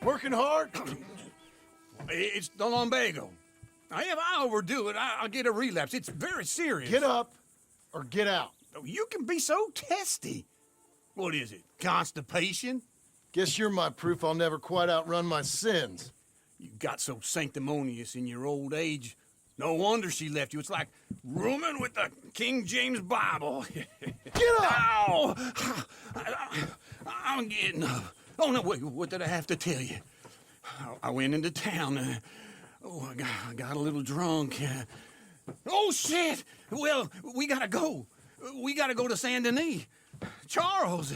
Working hard? It's the lumbago. Now, if I overdo it, I'll get a relapse. It's very serious. Get up or get out. You can be so testy. What is it, constipation? Guess you're my proof I'll never quite outrun my sins. You got so sanctimonious in your old age. No wonder she left you. It's like rooming with the King James Bible. Get up! Ow! I'm getting up. Oh, no, wait, what did I have to tell you? I went into town. I got a little drunk. Oh, shit! Well, we gotta go. We gotta go to Saint Denis. Charles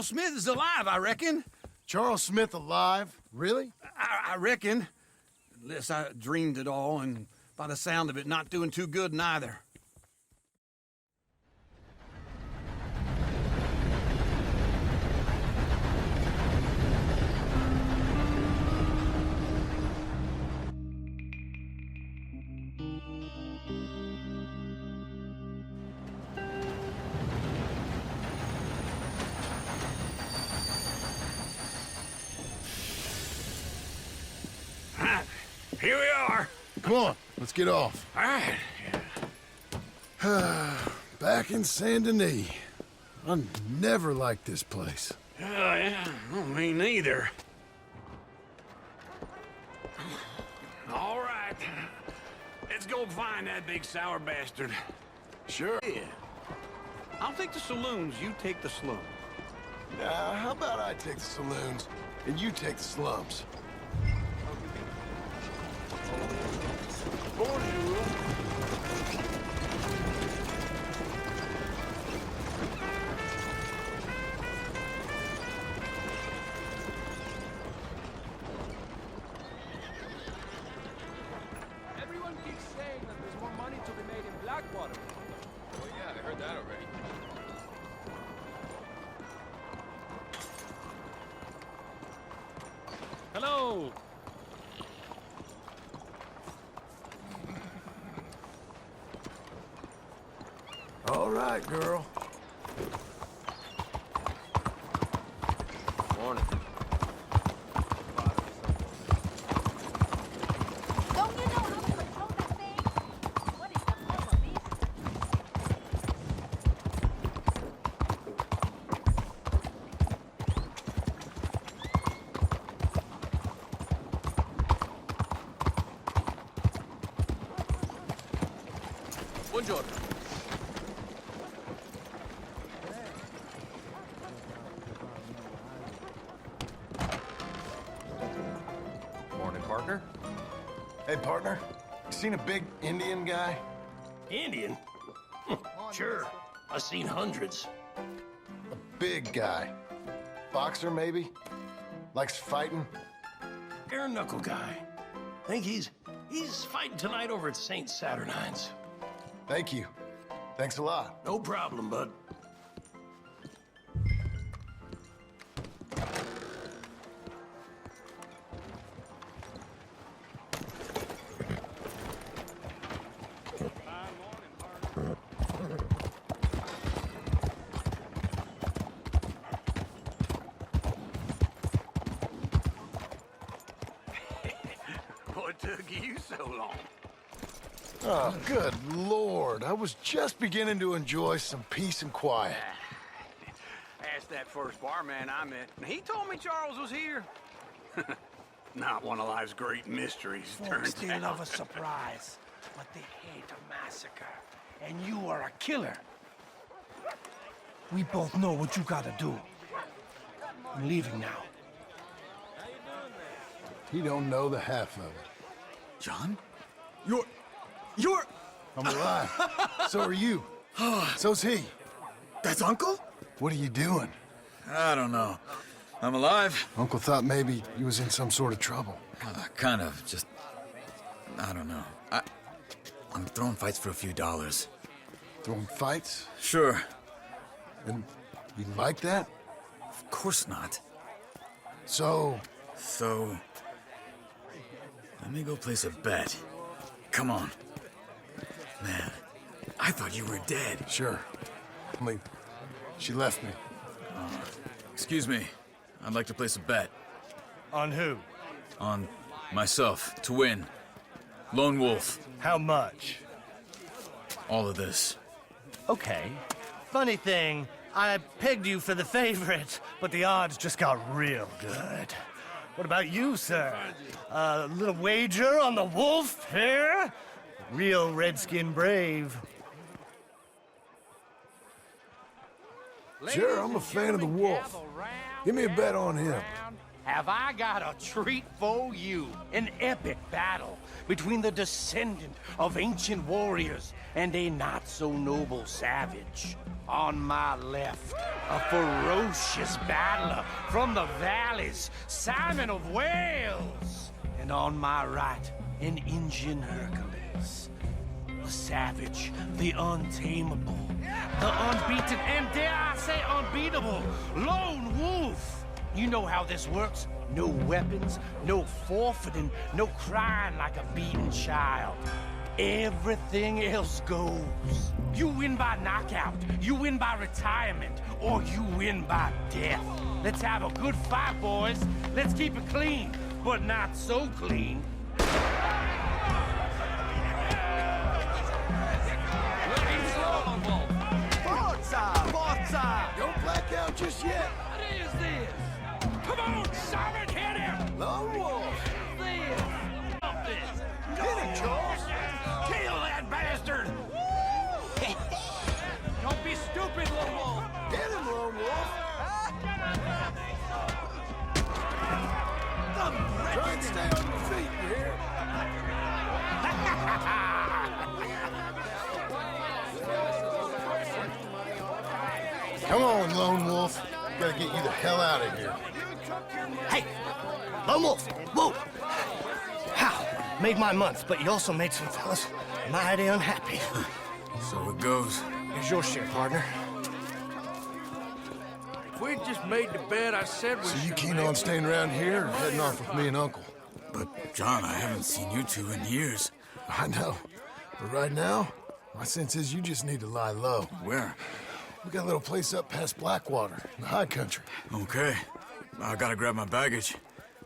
Smith is alive, I reckon. Charles Smith alive? Really? I reckon. Unless I dreamed it all, and by the sound of it, not doing too good neither. Here we are. Come on, let's get off. All right. Back in Saint Denis. I never liked this place. Yeah, well, me neither. All right. Let's go find that big sour bastard. Sure. Yeah. I'll take the saloons, you take the slums. Now, how about I take the saloons and you take the slums? Bonjour. Everyone keeps saying that there's more money to be made in Blackwater. Oh yeah, I heard that already. Hello! All right, girl. Morning. Don't you know how to control that thing? What is the purpose of this? Buongiorno. Morning, partner. Hey, partner. Seen a big Indian guy? Indian? Sure. I've seen hundreds. A big guy. Boxer, maybe? Likes fighting? Bare knuckle guy. Think he's fighting tonight over at St. Saturnine's. Thank you. Thanks a lot. No problem, bud. What took you so long? Oh, good Lord. I was just beginning to enjoy some peace and quiet. Asked that first barman I met, and he told me Charles was here. Not one of life's great mysteries, Folks turns still out. love a surprise, but they hate a massacre. And you are a killer. We both know what you gotta do. I'm leaving now. He don't know the half of it. John? You're... I'm alive. So are you. So's he. That's Uncle? What are you doing? I don't know. I'm alive. Uncle thought maybe he was in some sort of trouble. Kind of, just... I don't know. I'm throwing fights for a few dollars. Throwing fights? Sure. And you like that? Of course not. So, let me go place a bet. Come on. Man, I thought you were dead. sure. Only, she left me. Excuse me. I'd like to place a bet. On who? On myself, to win. Lone Wolf. How much? All of this. Okay. Funny thing, I pegged you for the favorite, but the odds just got real good. What about you, sir? A little wager on the wolf here? Real redskin brave. Sure, I'm a fan of the wolf. Give me a bet on him. Have I got a treat for you? An epic battle between the descendant of ancient warriors and a not-so-noble savage. On my left, a ferocious battler from the valleys, Simon of Wales. And on my right, an Indian Hercules. The savage, the untamable, the unbeaten, and dare I say unbeatable, Lone Wolf. You know how this works. No weapons, no forfeiting, no crying like a beaten child. Everything else goes. You win by knockout, you win by retirement, or you win by death. Let's have a good fight, boys. Let's keep it clean, but not so clean. Don't black out just yet. What is this? Come on, Simon, hit him! Lone Wolf. Stop this! Get him, Charles. Kill that bastard! Don't be stupid, Lone Wolf! Get him, Lone Wolf. Try and stay on your feet, you hear? Come on, Lone Wolf. Gotta get you the hell out of here. Hey, Lone Wolf, whoa! How? Made my month, but you also made some fellas mighty unhappy. So it goes. Here's your share, partner. If we'd just made the bet I said we So you should keen make, on staying around here or heading off with me and Uncle? But, John, I haven't seen you two in years. I know. But right now, my sense is you just need to lie low. Where? We got a little place up past Blackwater, in the high country. Okay. I gotta grab my baggage.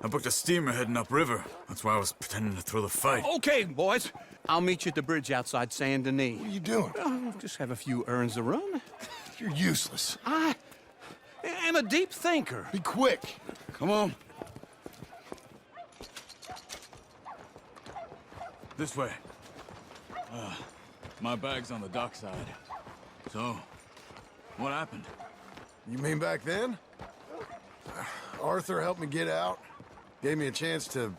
I booked a steamer heading upriver. That's why I was pretending to throw the fight. Okay, boys. I'll meet you at the bridge outside Saint Denis. What are you doing? Just have a few errands to run. You're useless. I am a deep thinker. Be quick. Come on. This way. My bag's on the dockside. So, what happened? You mean back then? Arthur helped me get out. Gave me a chance to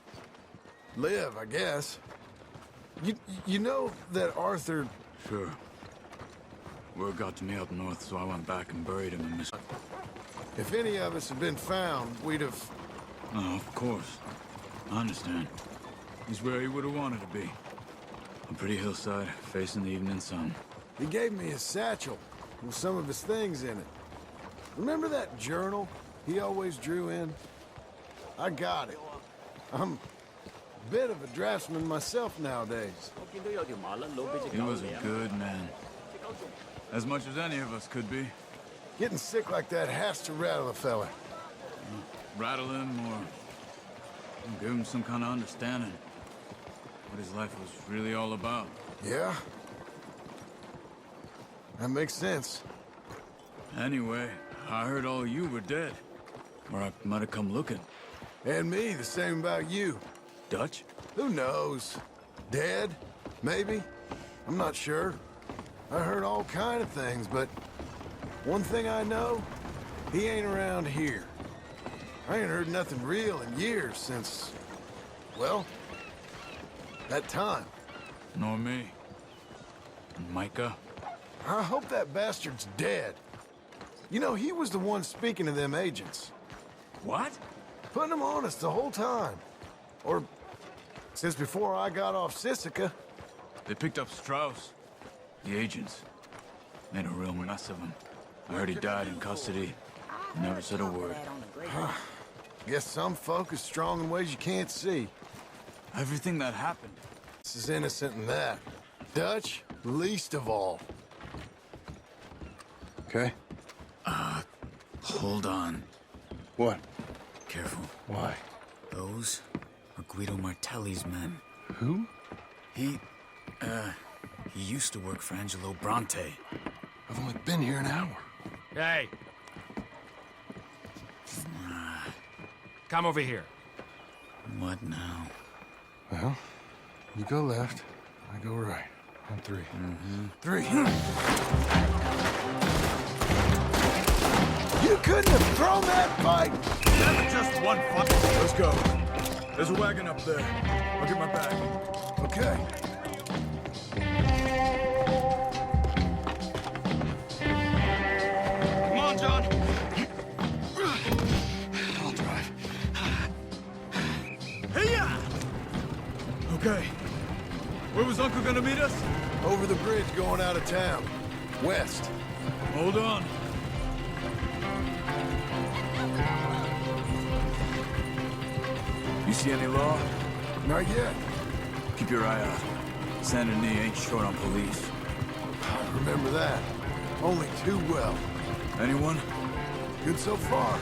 live, I guess. You know that Arthur... Sure. Word got to me up north, so I went back and buried him in this... If any of us had been found, we'd have... Oh, of course. I understand. He's where he would have wanted to be. A pretty hillside, facing the evening sun. He gave me his satchel with some of his things in it. Remember that journal he always drew in? I got it. I'm a bit of a draftsman myself nowadays. He was a good man. As much as any of us could be. Getting sick like that has to rattle a fella. Rattle him or give him some kind of understanding. What his life was really all about. Yeah? That makes sense. Anyway, I heard all you were dead. Or I might have come looking. And me, the same about you. Dutch? Who knows? Dead? Maybe? I'm not sure. I heard all kind of things, but one thing I know, he ain't around here. I ain't heard nothing real in years since, well, that time. Nor me. And Micah? I hope that bastard's dead. You know, he was the one speaking to them agents. What? Putting them on us the whole time. Or since before I got off Sisika. They picked up Strauss. The agents. Made a real mess of him. I heard he died in custody. Never said a word. Guess some folk is strong in ways you can't see. Everything that happened. This is innocent in that. Dutch, least of all. Okay? Hold on. What? Careful. Why? Those are Guido Martelli's men. Who? He used to work for Angelo Bronte. I've only been here an hour. Hey. Come over here. What now? Well, you go left, I go right. On 3. Mm-hmm. 3. You couldn't have thrown that fight! That's just one fuck. Let's go. There's a wagon up there. I'll get my bag. Okay. Come on, John. I'll drive. Hey-ya! Okay. Where was Uncle gonna meet us? Over the bridge going out of town. West. Hold on. You see any law? Not yet. Keep your eye out. Saint Denis ain't short on police. I remember that. Only too well. Anyone? Good so far.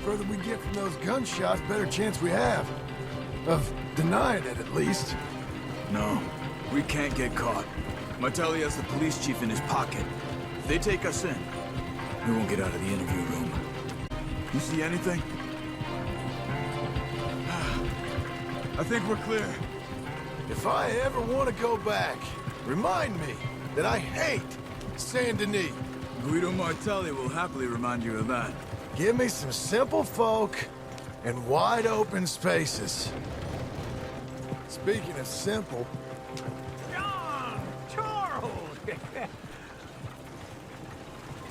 Further we get from those gunshots, better chance we have. Of denying it, at least. No. We can't get caught. Martelli has the police chief in his pocket. If they take us in, we won't get out of the interview room. You see anything? I think we're clear. If I ever want to go back, remind me that I hate Saint Denis. Guido Martelli will happily remind you of that. Give me some simple folk and wide open spaces. Speaking of simple, John! Charles!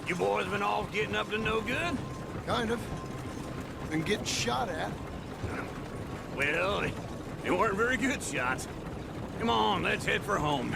You boys been off getting up to no good? kind of. Been getting shot at. Well, they weren't very good shots. Come on, let's head for home.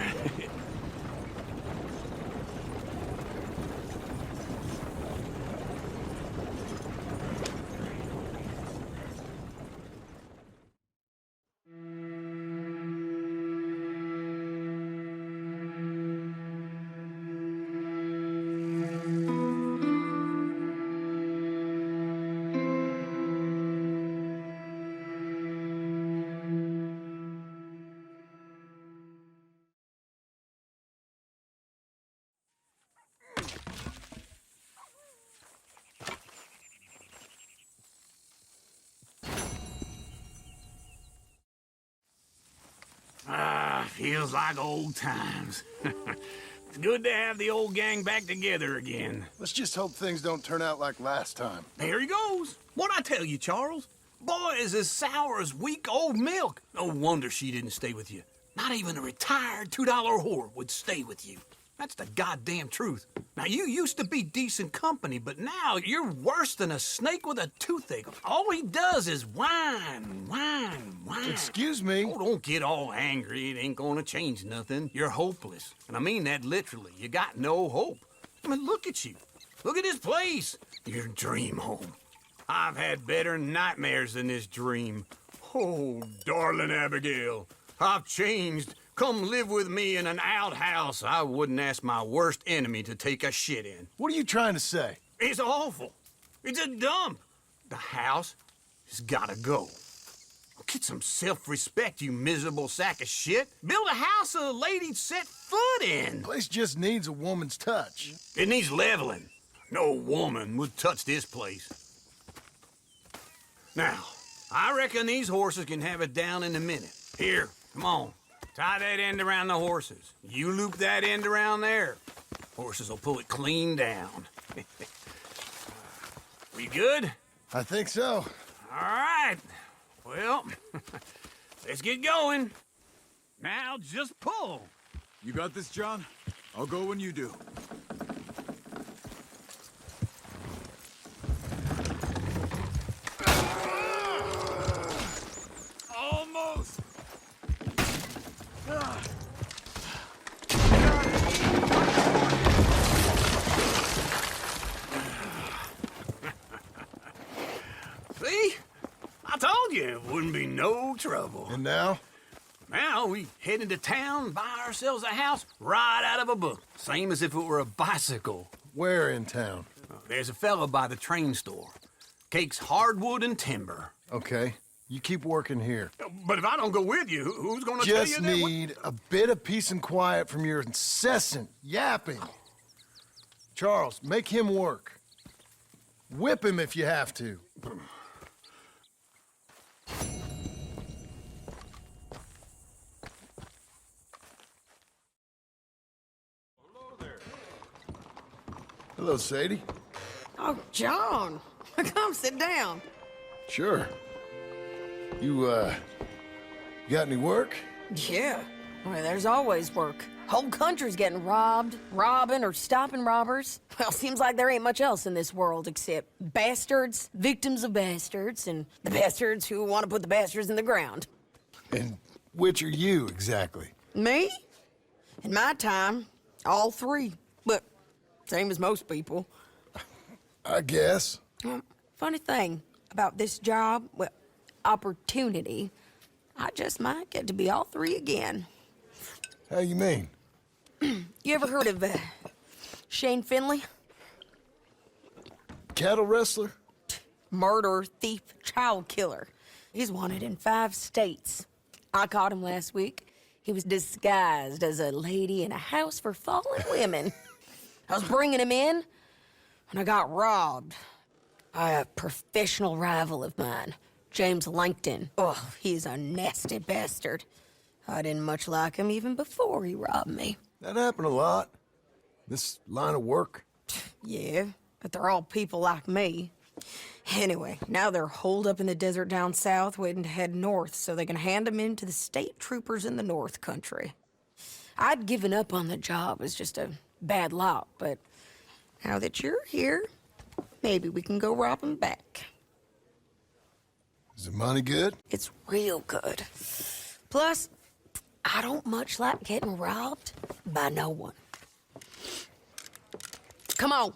Feels like old times. It's good to have the old gang back together again. Let's just hope things don't turn out like last time. There he goes. What'd I tell you, Charles? Boy is as sour as weak old milk. No wonder she didn't stay with you. Not even a retired $2 whore would stay with you. That's the goddamn truth. Now, you used to be decent company, but now you're worse than a snake with a toothache. All he does is whine, whine, whine. Excuse me? Oh, don't get all angry. It ain't gonna change nothing. You're hopeless. And I mean that literally. You got no hope. I mean, look at you. Look at this place. Your dream home. I've had better nightmares than this dream. Oh, darling Abigail, I've changed. Come live with me in an outhouse I wouldn't ask my worst enemy to take a shit in. What are you trying to say? It's awful. It's a dump. The house has gotta go. Get some self-respect, you miserable sack of shit. Build a house a lady'd set foot in. Place just needs a woman's touch. It needs leveling. No woman would touch this place. Now, I reckon these horses can have it down in a minute. Here, come on. Tie that end around the horses. You loop that end around there. Horses will pull it clean down. We good? I think so. All right. Well, let's get going. Now just pull. You got this, John? I'll go when you do. Almost. See? I told you it wouldn't be no trouble. And now? Now we head into town, buy ourselves a house right out of a book. Same as if it were a bicycle. Where in town? There's a fella by the train store. Cakes hardwood and timber. Okay. You keep working here. But if I don't go with you, who's gonna tell you Just that? need a bit of peace and quiet from your incessant yapping. Charles, make him work. Whip him if you have to. Hello, Sadie. Oh, John. Come sit down. Sure. You got any work? Yeah. Well, there's always work. Whole country's getting robbed, robbing, or stopping robbers. Well, seems like there ain't much else in this world except bastards, victims of bastards, and the bastards who want to put the bastards in the ground. And which are you, exactly? Me? In my time, all three. But same as most people. I guess. Funny thing about this job, well, opportunity, I just might get to be all three again. How you mean? You ever heard of Shane Finley? Cattle wrestler? Murderer, thief, child killer. He's wanted in 5 states. I caught him last week. He was disguised as a lady in a house for fallen women. I was bringing him in, and I got robbed by a professional rival of mine, James Langton. Oh, he's a nasty bastard. I didn't much like him even before he robbed me. That happened a lot. This line of work. Yeah, but they're all people like me. Anyway, now they're holed up in the desert down south, waiting to head north so they can hand them in to the state troopers in the north country. I'd given up on the job as just a bad lot, but now that you're here, maybe we can go rob them back. Is the money good? It's real good. Plus, I don't much like getting robbed by no one. Come on.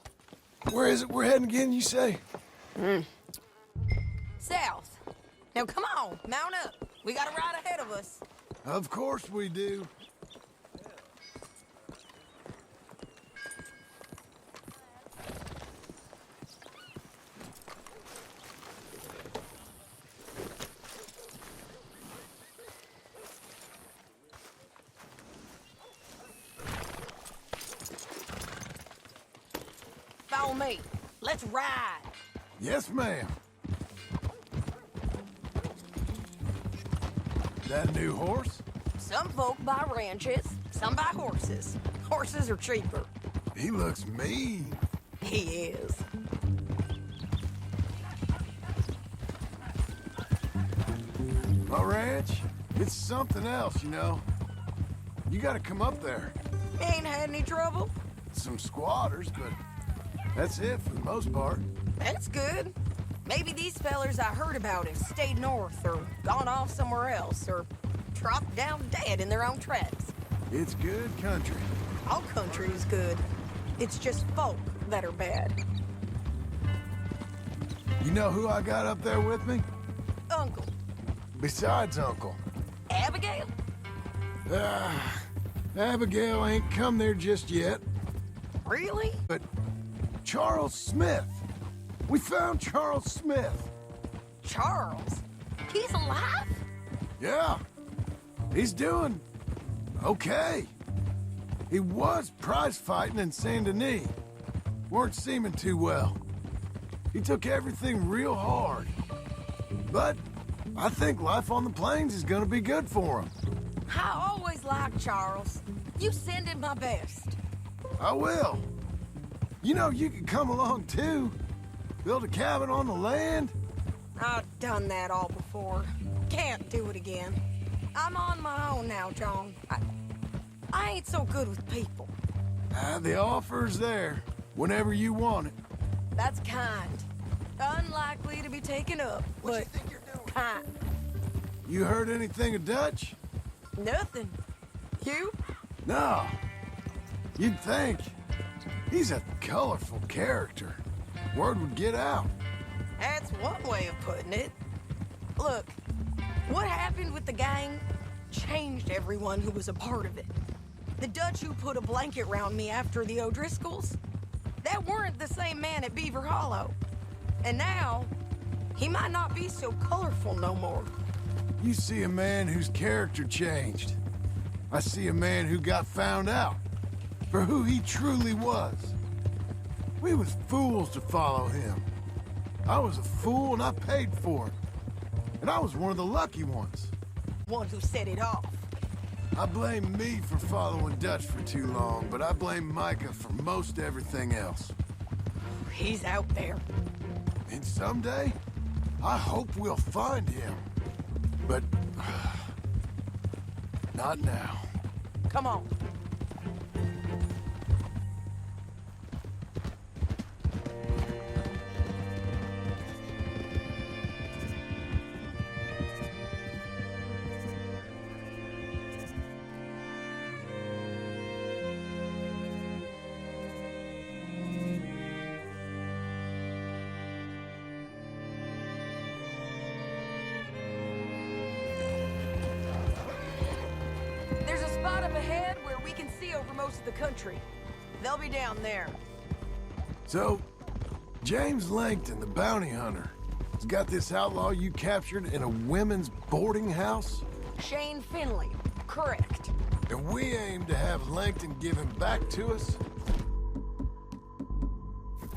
Where is it we're heading again, you say? South. Now come on, mount up. We got a ride ahead of us. Of course we do. Follow me. Let's ride. Yes, ma'am. That a new horse? Some folk buy ranches, some buy horses. Horses are cheaper. He looks mean. He is. My ranch, it's something else, you know. You gotta come up there. Ain't had any trouble? Some squatters, but that's it for the most part. That's good. Maybe these fellers I heard about have stayed north or gone off somewhere else or dropped down dead in their own tracks. It's good country. All country is good. It's just folk that are bad. You know who I got up there with me? Uncle. Besides Uncle. Abigail? Abigail ain't come there just yet, Really? but Charles Smith. We found Charles Smith. Charles? He's alive? Yeah, he's doing okay. He was prize fighting in Saint Denis. Weren't seeming too well. He took everything real hard. But I think life on the plains is gonna be good for him. I always liked Charles. You send him my best. I will. You know, you could come along too. Build a cabin on the land. I've done that all before. Can't do it again. I'm on my own now, John. I ain't so good with people. The offer's there whenever you want it. That's kind. Unlikely to be taken up, but kind. You heard anything of Dutch? Nothing. You? No. You'd think. He's a colorful character. Word would get out. That's one way of putting it. Look, what happened with the gang changed everyone who was a part of it. The Dutch who put a blanket round me after the O'Driscolls, that weren't the same man at Beaver Hollow. And now, He might not be so colorful no more. You see a man whose character changed. I see a man who got found out for who he truly was. We was fools to follow him. I was a fool and I paid for it. And I was one of the lucky ones. One who set it off. I blame me for following Dutch for too long, but I blame Micah for most everything else. He's out there. And someday, I hope we'll find him. But not now. Come on. There's a spot up ahead where we can see over most of the country. They'll be down there. So, James Langton, the bounty hunter, has got this outlaw you captured in a women's boarding house? Shane Finley. Correct. And we aim to have Langton give him back to us?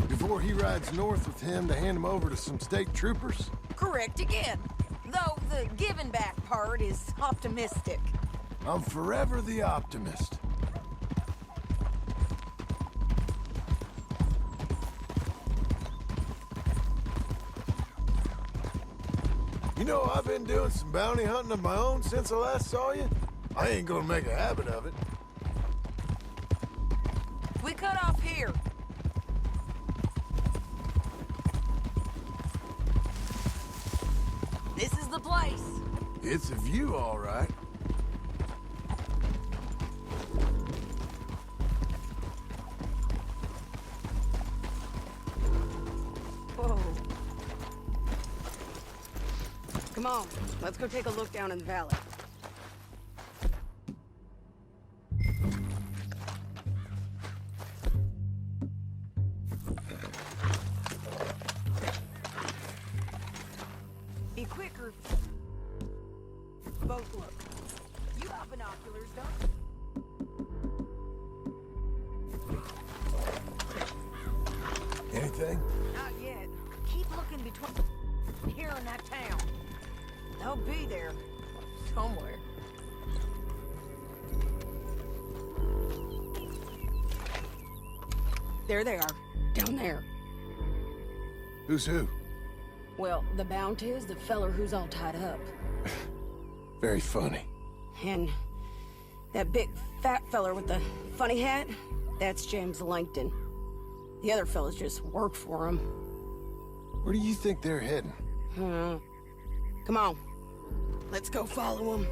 Before he rides north with him to hand him over to some state troopers? Correct again. Though the giving back part is optimistic. I'm forever the optimist. You know, I've been doing some bounty hunting of my own since I last saw you. I ain't gonna make a habit of it. We cut off here. This is the place. It's a view, all right. Whoa. Come on, let's go take a look down in the valley. Be quicker. Both look. You have binoculars, don't you? Anything? Not yet. Keep looking between here and that town. They'll be there somewhere. There they are, down there. Who's who? Well, the bounty is the feller who's all tied up. Very funny. And that big fat feller with the funny hat, that's James Langton. The other fellas just work for him. Where do you think they're heading? Come on. Let's go follow him.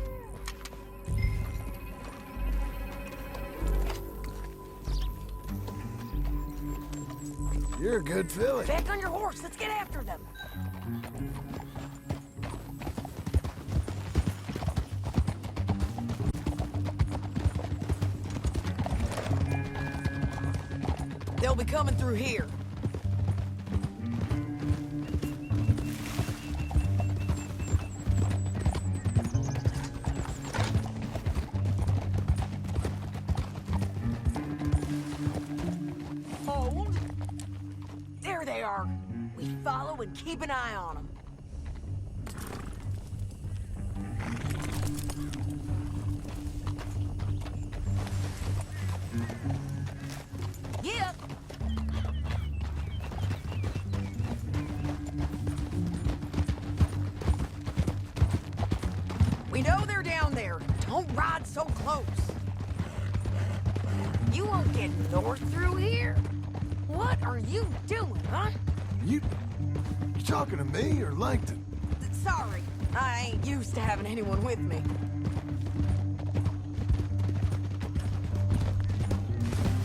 You're a good filly. Back on your horse. Let's get after them. They'll be coming through here. Hold. There they are. We follow and keep an eye on them. Yeah. We know they're down there. Don't ride so close. You won't get north through here? What are you doing, huh? You talking to me or Langton? Sorry, I ain't used to having anyone with me.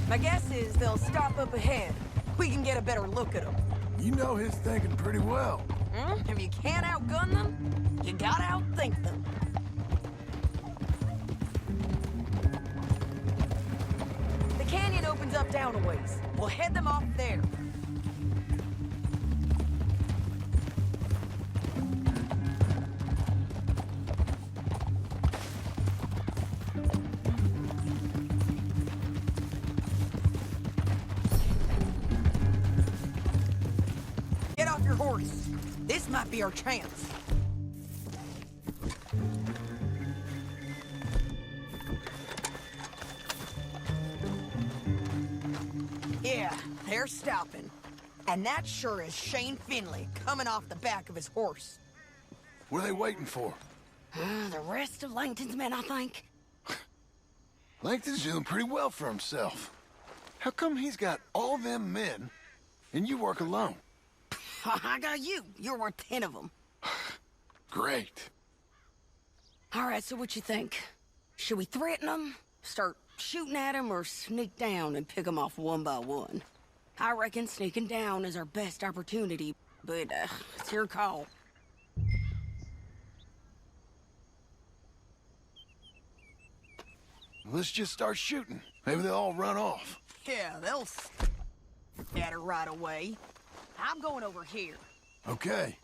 My guess is they'll stop up ahead. We can get a better look at them. You know his thinking pretty well. If you can't outgun them, you gotta outthink them. The canyon opens up down a ways. We'll head them off there. your horse. This might be our chance. Yeah, they're stopping. And that sure is Shane Finley coming off the back of his horse. What are they waiting for? The rest of Langton's men, I think. Langton's doing pretty well for himself. How come he's got all them men, and you work alone? I got you. You're worth 10 of them. Great. All right, so what you think? Should we threaten them, start shooting at them, or sneak down and pick them off one by one? I reckon sneaking down is our best opportunity, but it's your call. Let's just start shooting. Maybe they'll all run off. Yeah, they'll scatter right away. I'm going over here. Okay.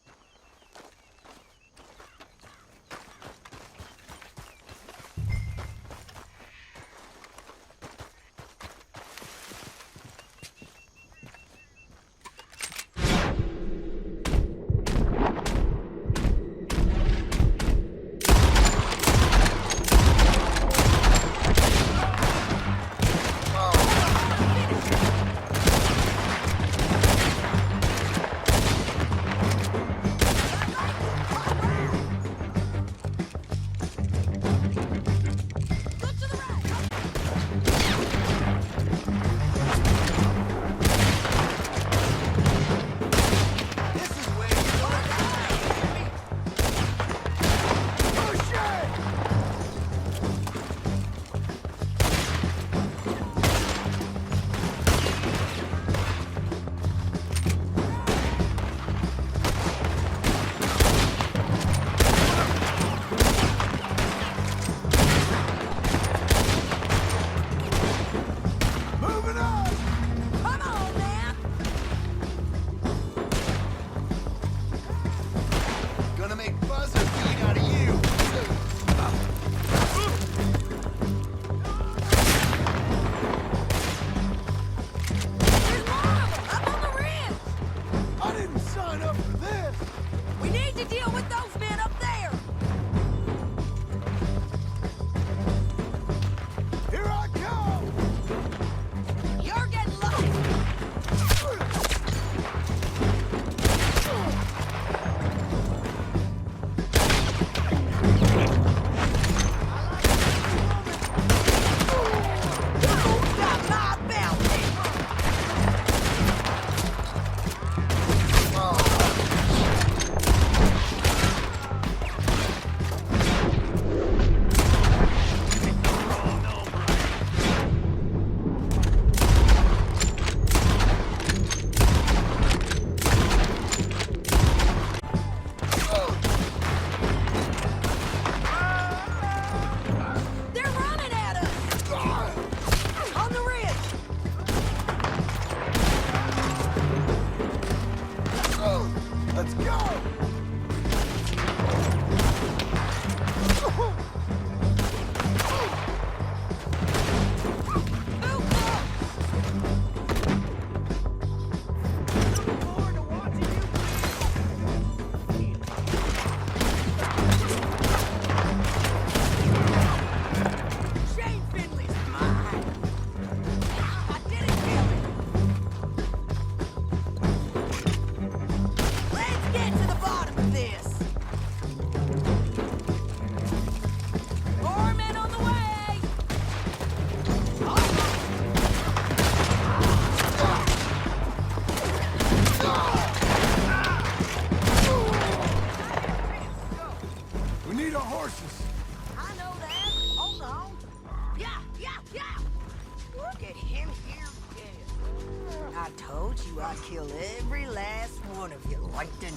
I'd kill every last one of you, Langton.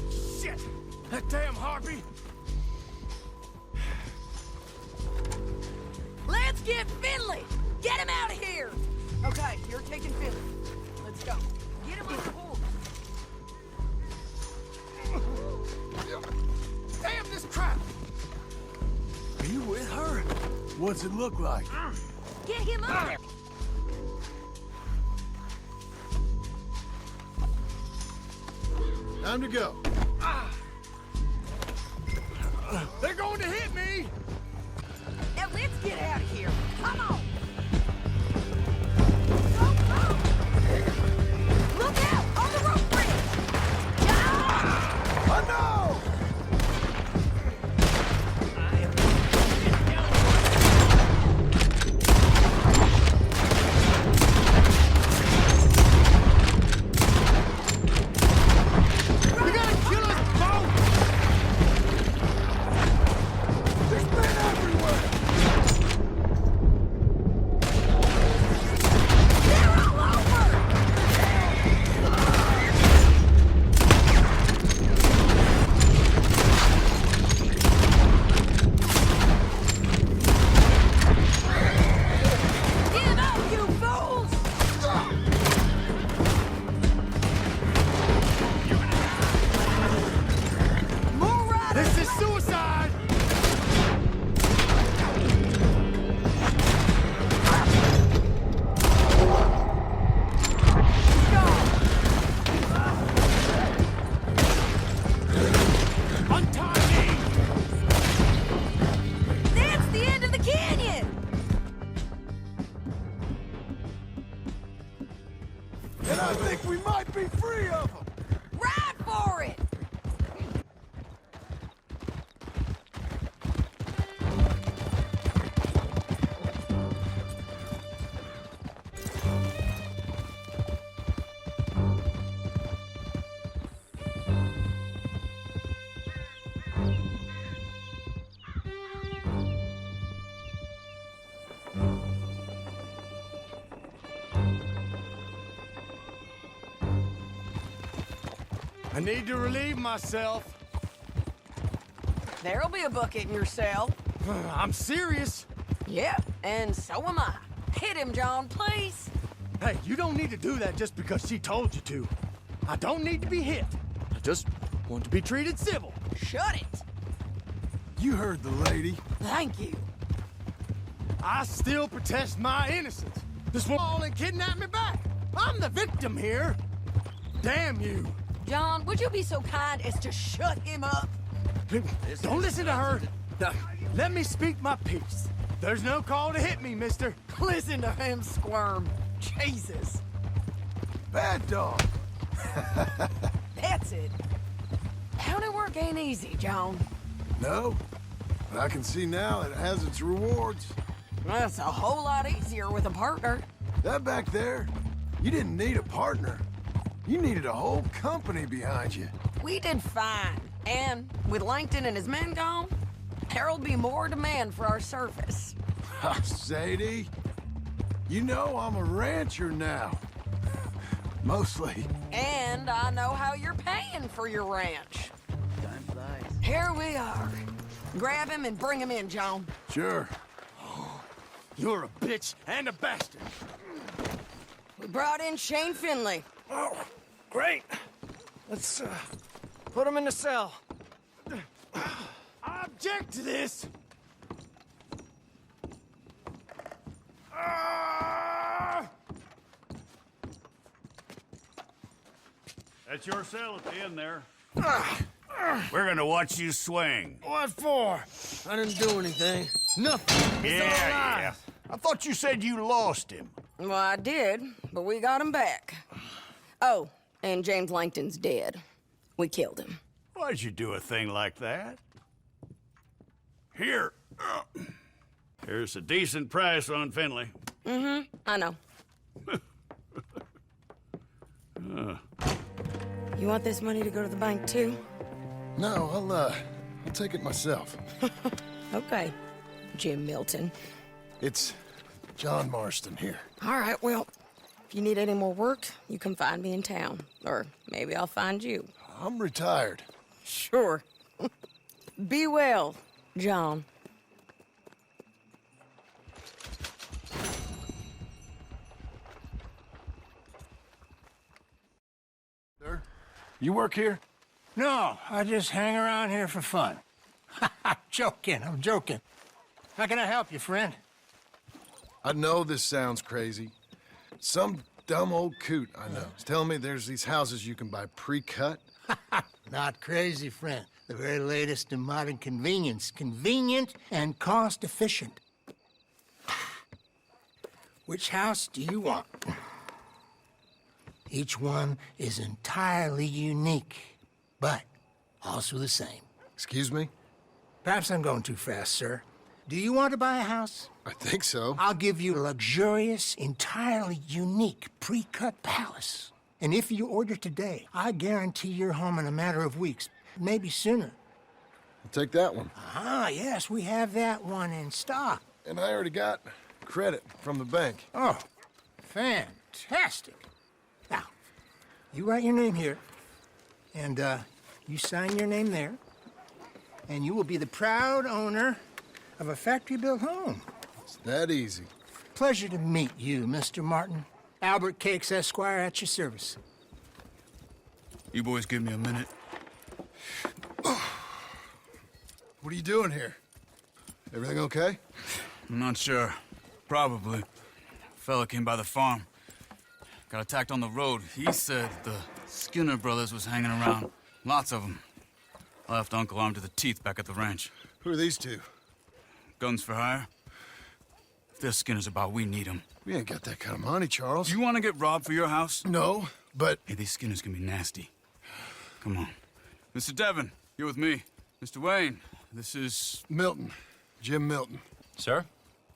Shit! That damn harpy! Let's get Finley! Get him out of here! Okay, you're taking Finley. Let's go. Get him on the horse. Damn this crap! Are you with her? What's it look like? Get him up there! Time to go. They're going to hit me! Now let's get out of here. Come on. Look out! On the rope bridge! Oh, no! They're gonna kill us both! There's men everywhere! They're all over! Get up, you fools! More riders! This is suicide! Untie me! That's the end of the canyon! And I think we might be free of them! Ride for it! I need to relieve myself. There'll be a bucket in your cell. I'm serious. Yeah, and so am I. Hit him, John, please. Hey, you don't need to do that just because she told you to. I don't need to be hit. I just want to be treated civil. Shut it. You heard the lady. Thank you. I still protest my innocence. This woman and kidnapped me back. I'm the victim here. Damn you. John, would you be so kind as to shut him up? Don't listen to her. Let me speak my piece. There's no call to hit me, mister. Listen to him squirm. Jesus. Bad dog. That's it. County work ain't easy, John. No, but I can see now it has its rewards. That's a whole lot easier with a partner. That back there, you didn't need a partner. You needed a whole company behind you. We did fine. And with Langton and his men gone, there'll be more demand for our service. Sadie, you know I'm a rancher now. Mostly. And I know how you're paying for your ranch. Time flies. Here we are. Grab him and bring him in, John. Sure. You're a bitch and a bastard. We brought in Shane Finley. Oh, great. Let's, put him in the cell. I object to this. That's your cell at the end there. We're gonna watch you swing. What for? I didn't do anything. Nothing. It's all lies. I thought you said you lost him. Well, I did, but we got him back. Oh, and James Langton's dead. We killed him. Why'd you do a thing like that? Here. Here's a decent price on Finley. I know. You want this money to go to the bank, too? No, I'll take it myself. Okay, Jim Milton. It's John Marston here. All right, well, if you need any more work, you can find me in town. Or maybe I'll find you. I'm retired. Sure. Be well, John. Sir, you work here? No, I just hang around here for fun. I'm joking. How can I help you, friend? I know this sounds crazy. Some dumb old coot I know is telling me there's these houses you can buy pre-cut. Not crazy, friend. The very latest in modern convenience. Convenient and cost-efficient. Which house do you want? Each one is entirely unique, but also the same. Excuse me? Perhaps I'm going too fast, sir. Do you want to buy a house? I think so. I'll give you a luxurious, entirely unique pre-cut palace. And if you order today, I guarantee you're home in a matter of weeks, maybe sooner. I'll take that one. Ah, yes, we have that one in stock. And I already got credit from the bank. Oh, fantastic. Now, you write your name here, and you sign your name there, and you will be the proud owner of a factory-built home. It's that easy. Pleasure to meet you, Mr. Martin. Albert Cakes, Esquire, at your service. You boys give me a minute. What are you doing here? Everything okay? I'm not sure. Probably. Fella came by the farm. Got attacked on the road. He said the Skinner brothers was hanging around. Lots of them. I left Uncle armed to the teeth back at the ranch. Who are these two? Guns for hire? If they're Skinner's about, we need them. We ain't got that kind of money, Charles. You want to get robbed for your house? No, but... Hey, these Skinners can be nasty. Come on. Mr. Devon, you're with me. Mr. Wayne, this is... Milton. Jim Milton. Sir,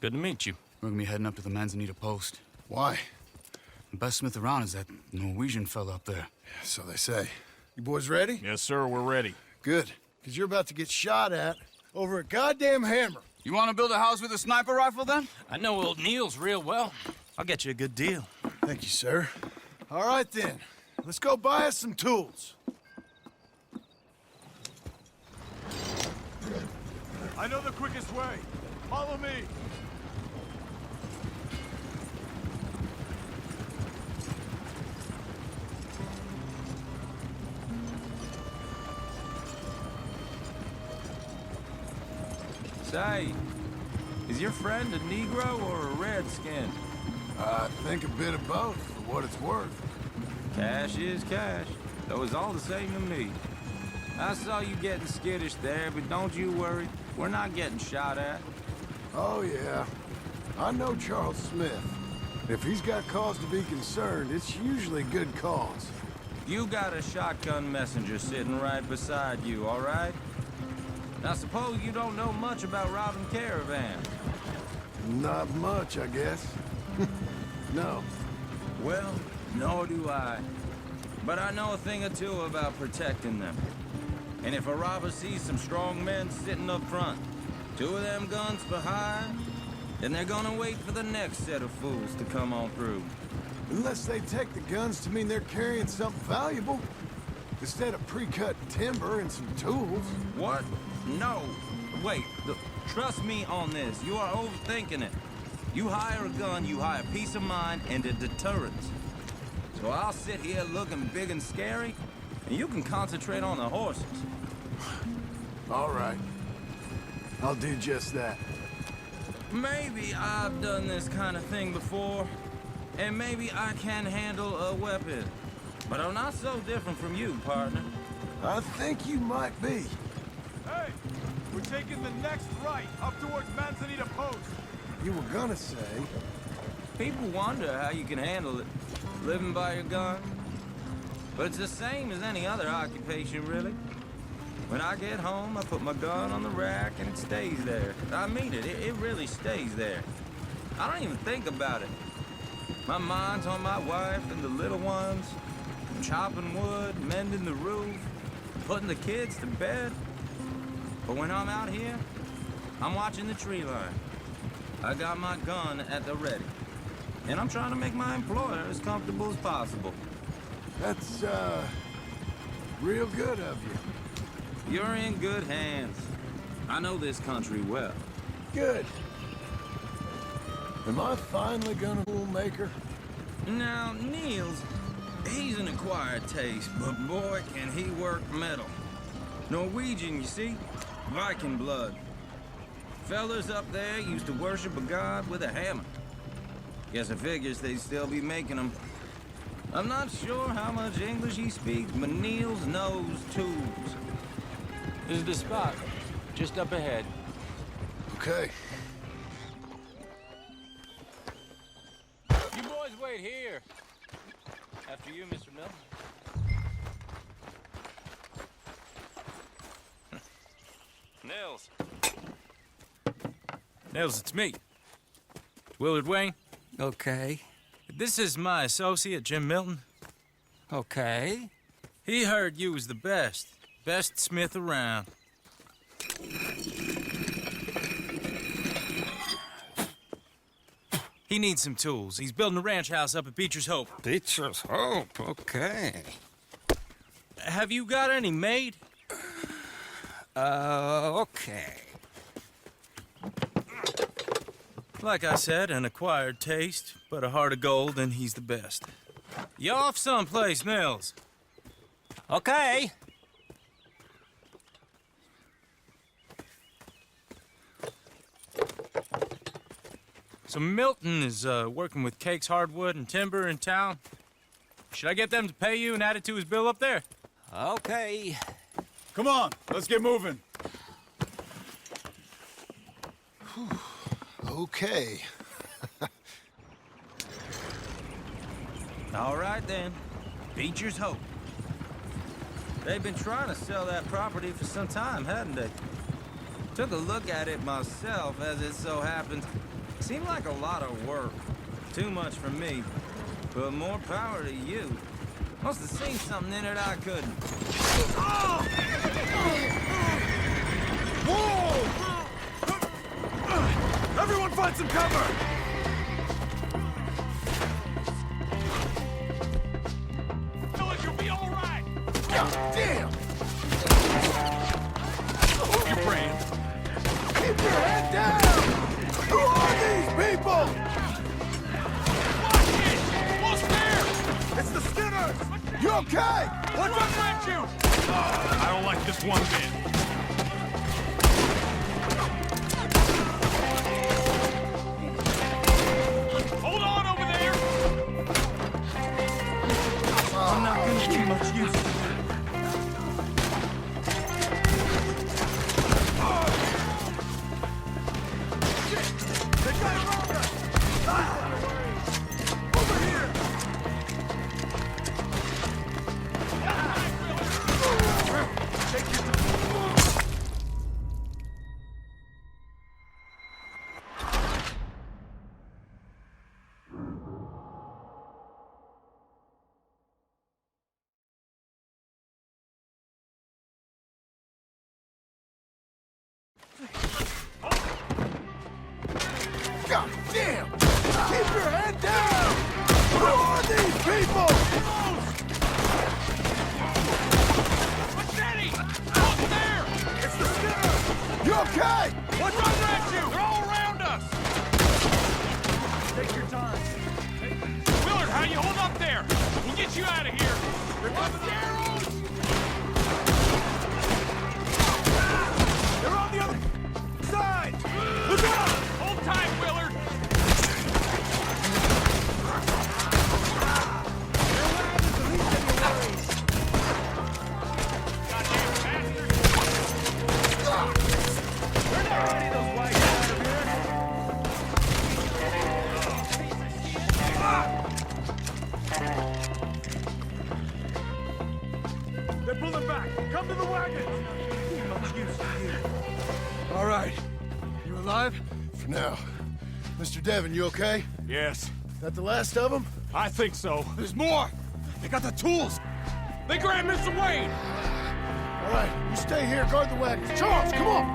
good to meet you. We're gonna be heading up to the Manzanita post. Why? The best smith around is that Norwegian fella up there. So they say. You boys ready? Yes, sir, we're ready. Good. Because you're about to get shot at over a goddamn hammer. You want to build a house with a sniper rifle, then? I know old Neil's real well. I'll get you a good deal. Thank you, sir. All right, then. Let's go buy us some tools. I know the quickest way. Follow me. Say, is your friend a Negro or a Redskin? I think a bit of both, for what it's worth. Cash is cash, though it's all the same to me. I saw you getting skittish there, but don't you worry. We're not getting shot at. Oh, yeah. I know Charles Smith. If he's got cause to be concerned, it's usually good cause. You got a shotgun messenger sitting right beside you, all right? Now, suppose you don't know much about robbing caravans. Not much, I guess. No. Well, nor do I. But I know a thing or two about protecting them. And if a robber sees some strong men sitting up front, 2 of them guns behind, then they're gonna wait for the next set of fools to come on through. Unless they take the guns to mean they're carrying something valuable. Instead of pre-cut timber and some tools. What? No. Wait, trust me on this. You are overthinking it. You hire a gun, you hire peace of mind and a deterrence. So I'll sit here looking big and scary, and you can concentrate on the horses. All right. I'll do just that. Maybe I've done this kind of thing before, and maybe I can handle a weapon. But I'm not so different from you, partner. I think you might be. Hey, we're taking the next right, up towards Manzanita Post. You were gonna say... People wonder how you can handle it, living by your gun. But it's the same as any other occupation, really. When I get home, I put my gun on the rack and it stays there. I mean it, it really stays there. I don't even think about it. My mind's on my wife and the little ones. I'm chopping wood, mending the roof, putting the kids to bed. But when I'm out here, I'm watching the tree line. I got my gun at the ready. And I'm trying to make my employer as comfortable as possible. That's, real good of you. You're in good hands. I know this country well. Good. Am I finally gonna be a maker? Now, Niels, he's an acquired taste, but boy, can he work metal. Norwegian, you see? Viking blood. Fellas up there used to worship a god with a hammer. Guess I figures they'd still be making them I'm not sure how much English he speaks, but Niels knows tools. This is the spot, just up ahead. Okay. You boys wait here. After you, Mr. Milton. Nils. Nils, it's me. Willard Wayne. Okay. This is my associate, Jim Milton. Okay. He heard you was the best smith around. He needs some tools. He's building a ranch house up at Beechers Hope. Beechers Hope, okay. Have you got any made? Okay. Like I said, an acquired taste, but a heart of gold, and he's the best. You off someplace, Nils? Okay. So Milton is working with Cake's Hardwood and Timber in town. Should I get them to pay you and add it to his bill up there? Okay. Come on, let's get moving. Okay. All right, then. Beechers Hope. They've been trying to sell that property for some time, hadn't they? Took a look at it myself, as it so happens. Seemed like a lot of work. Too much for me. But more power to you. Must have seen something in it I couldn't. Whoa! Everyone find some cover! Fellas, you'll be all right. God damn! Move your brain. Keep your head down! Who are these people? Watch it! What's there? It's the Skinners! You okay? What's up at you? I don't like this one bit. Hold on over there! I'm not gonna be much use to you. They got it around us! Over here! Take your time. God damn! Keep your head down! Who are these people? Machete! What's there? It's the Skinners! You okay? What's up at you? They're all around us! Take your time. Willard, how you hold up there? We'll get you out of here. They're coming the arrows! They're on the other side! Look out! Hold tight, Willard! Goddamn bastards! They're not ready, those white guys over here! They're pulling back! Come to the wagon! All right. You alive? For now. Mr. Devon, you okay? Yes, That the last of them? I think so. There's more! They got the tools! They grabbed Mr. Wayne! All right, you stay here, guard the wagons. Charles, come on!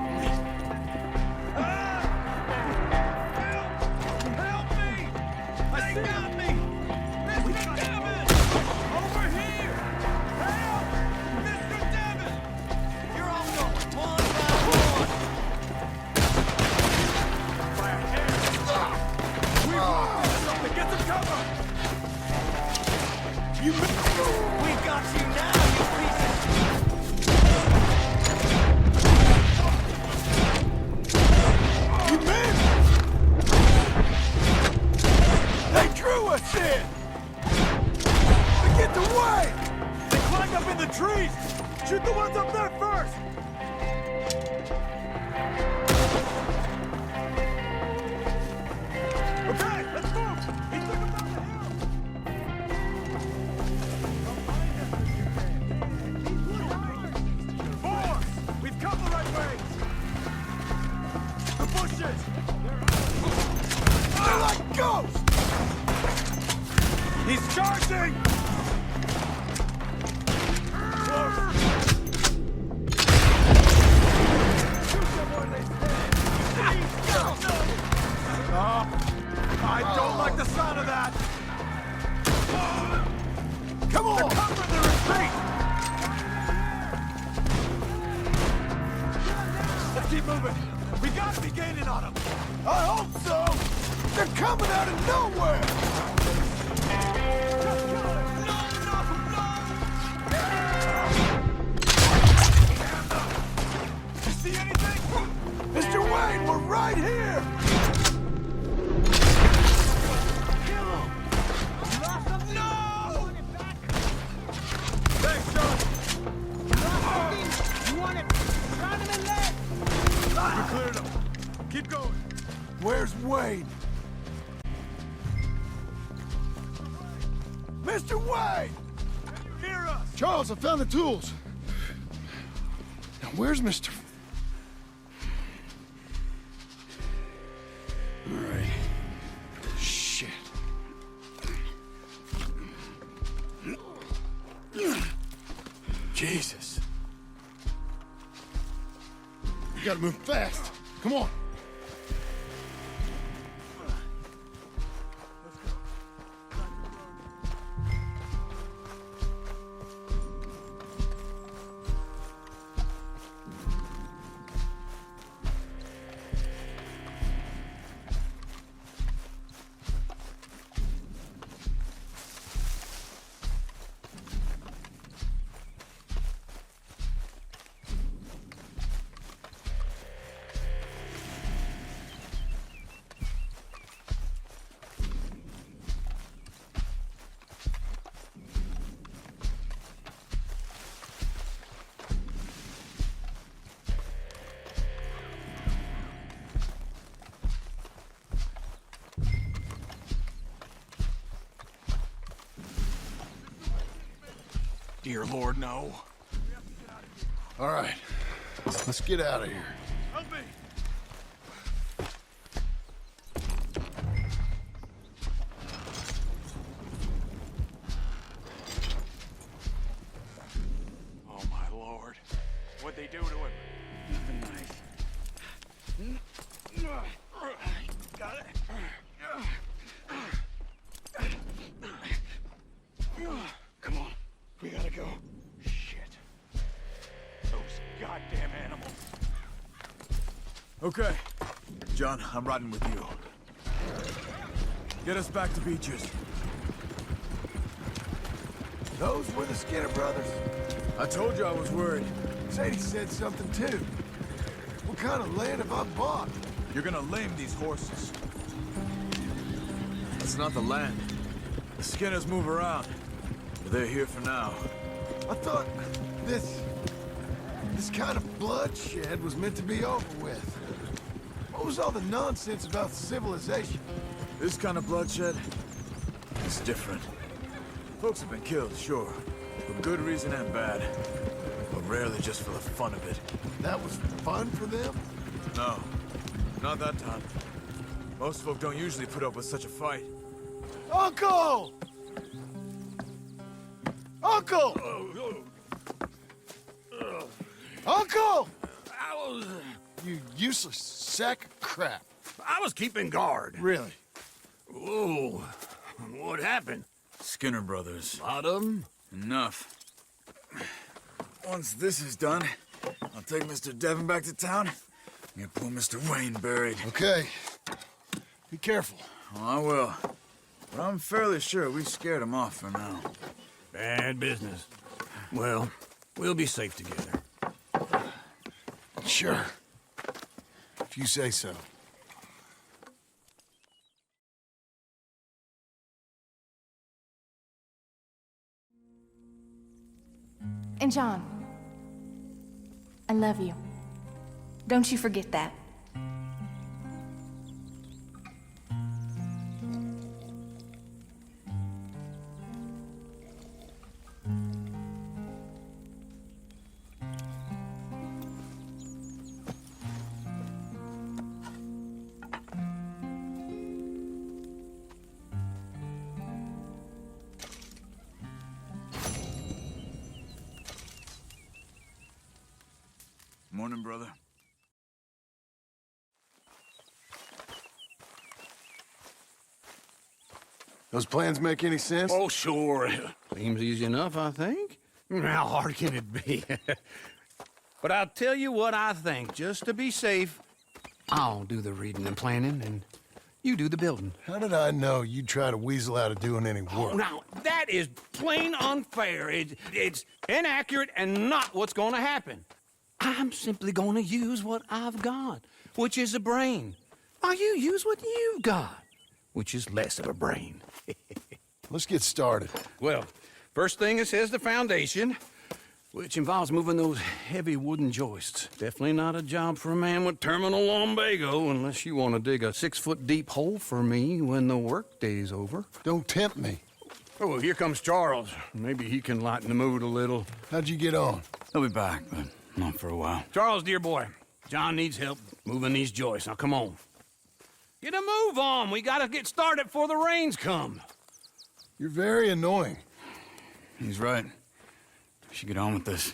Help me! They got me! Mr. Devon! Over here! Help! Mr. Devon! You're all going one by one. By a hair! We want something! Get some cover! We got you now, you piece of... Shoot the ones up there first! Okay, let's move! He took him down the hill! Four! We've come the right way! The bushes! They're like ghosts! He's charging! I don't like the sound of that! Come on! They're covering the retreat! Let's keep moving! We gotta be gaining on them! I hope so! They're coming out of nowhere! You see anything? Mr. Wayne, we're right here! Cleared him. Keep going. Where's Wayne? Mr. Wayne! Can you hear us? Charles, I found the tools. Now, where's Mr. All right. Shit. Jesus. You gotta move fast. Come on. Dear Lord, no. All right, let's get out of here. Help me! Oh, my Lord. What'd they do to him? Nothing nice. Got it. Come on. We gotta go. Shit. Those goddamn animals. Okay. John, I'm riding with you. Get us back to Beechers. Those were the Skinner brothers. I told you I was worried. Sadie said something too. What kind of land have I bought? You're gonna lame these horses. That's not the land. The Skinners move around. But they're here for now. I thought this kind of bloodshed was meant to be over with. What was all the nonsense about civilization? This kind of bloodshed is different. Folks have been killed, sure. For good reason and bad. But rarely just for the fun of it. That was fun for them? No. Not that time. Most folk don't usually put up with such a fight. Uncle! Uncle! Uncle! You useless sack of crap. I was keeping guard. Really? Whoa. What happened? Skinner brothers. Lot of them? Enough. Once this is done, I'll take Mr. Devon back to town and get poor Mr. Wayne buried. Okay. Be careful. Oh, I will. But I'm fairly sure we scared him off for now. Bad business. Well, we'll be safe together. Sure. If you say so. And John, I love you. Don't you forget that. Morning, brother. Those plans make any sense? Oh, sure. Seems easy enough, I think. How hard can it be? But I'll tell you what I think. Just to be safe, I'll do the reading and planning, and you do the building. How did I know you'd try to weasel out of doing any work? Oh, now, that is plain unfair. It's inaccurate and not what's going to happen. I'm simply going to use what I've got, which is a brain. While you use what you've got, which is less of a brain. Let's get started. Well, first thing it says the foundation, which involves moving those heavy wooden joists. Definitely not a job for a man with terminal lumbago, unless you want to dig a 6-foot deep hole for me when the workday's over. Don't tempt me. Oh, here comes Charles. Maybe he can lighten the mood a little. How'd you get on? He'll be back, but not for a while. Charles, dear boy, John needs help moving these joists. Now, come on. Get a move on. We gotta get started before the rains come. You're very annoying. He's right. We should get on with this.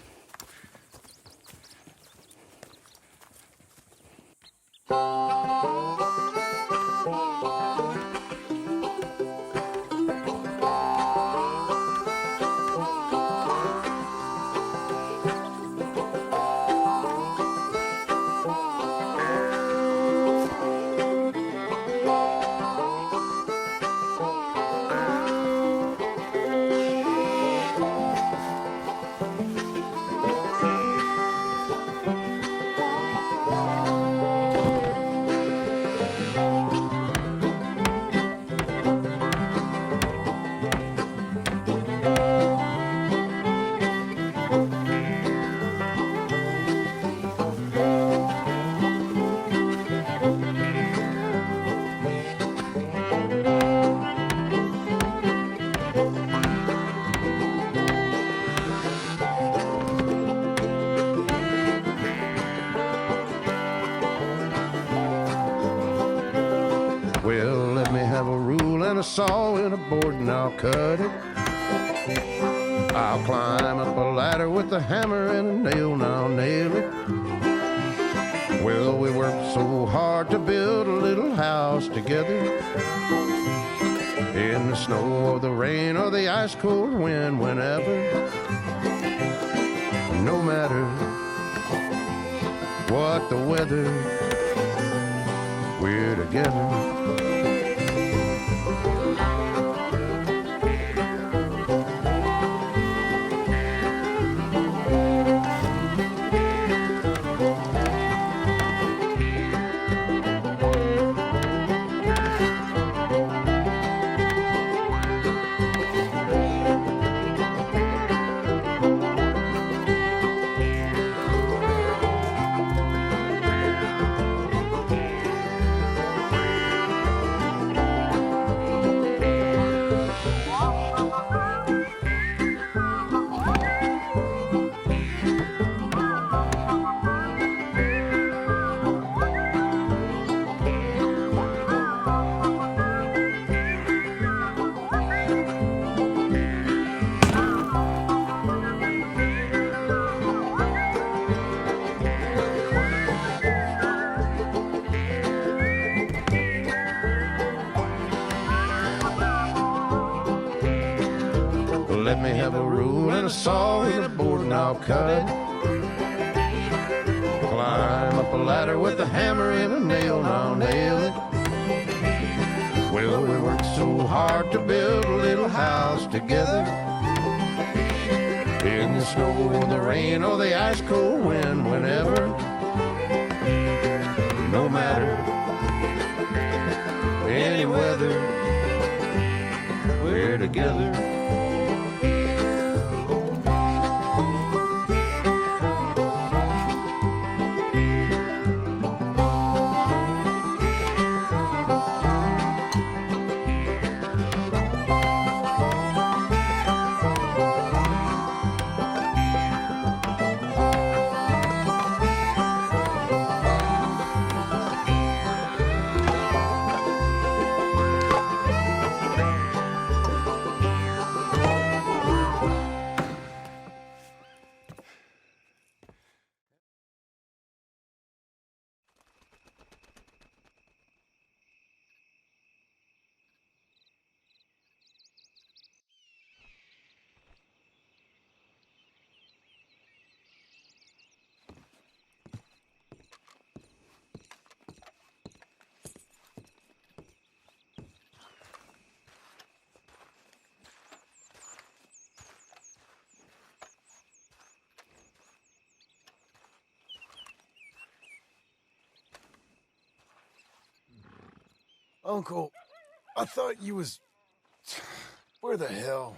Well, let me have a rule and a saw and a board and I'll cut it. I'll climb up a ladder with a hammer and a nail and I'll nail it. Well, we worked so hard to build a little house together. In the snow or the rain or the ice cold wind, whenever. No matter what the weather, we're together. Let me have a rule and a saw and a board and I'll cut it. Climb up a ladder with a hammer and a nail and I'll nail it. Well, we worked so hard to build a little house together. In the snow or the rain or the ice cold wind, whenever. No matter any weather, we're together. Uncle, I thought you was... Where the hell?